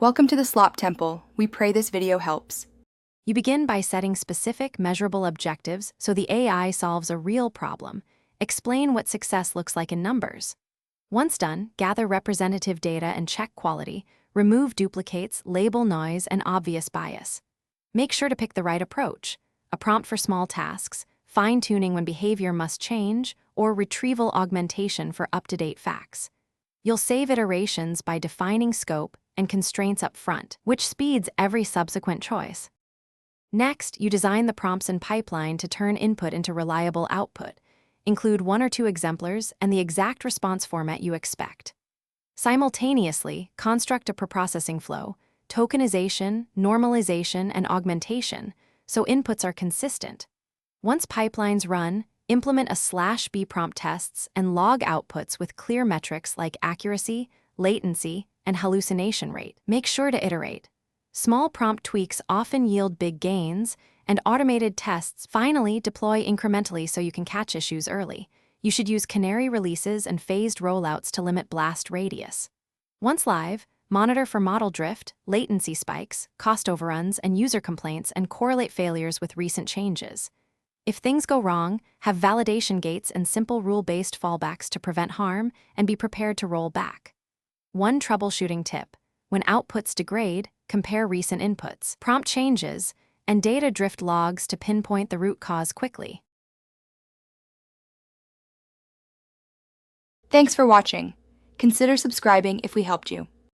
Welcome to the Slop Temple. We pray this video helps. You begin by setting specific, measurable objectives so the AI solves a real problem. Explain what success looks like in numbers. Once done, gather representative data and check quality, remove duplicates, label noise, and obvious bias. Make sure to pick the right approach: a prompt for small tasks, fine-tuning when behavior must change, or retrieval augmentation for up-to-date facts. You'll save iterations by defining scope and constraints up front, which speeds every subsequent choice. Next, you design the prompts and pipeline to turn input into reliable output. Include 1 or 2 exemplars and the exact response format you expect. Simultaneously, construct a preprocessing flow, tokenization, normalization, and augmentation, so inputs are consistent. Once pipelines run, implement a /b prompt tests and log outputs with clear metrics like accuracy, latency, and hallucination rate. Make sure to iterate. Small prompt tweaks often yield big gains, and automated tests finally deploy incrementally so you can catch issues early. You should use canary releases and phased rollouts to limit blast radius. Once live, monitor for model drift, latency spikes, cost overruns, and user complaints, and correlate failures with recent changes. If things go wrong, have validation gates and simple rule-based fallbacks to prevent harm, and be prepared to roll back. One troubleshooting tip: when outputs degrade, compare recent inputs, prompt changes, and data drift logs to pinpoint the root cause quickly. Thanks for watching. Consider subscribing if we helped you.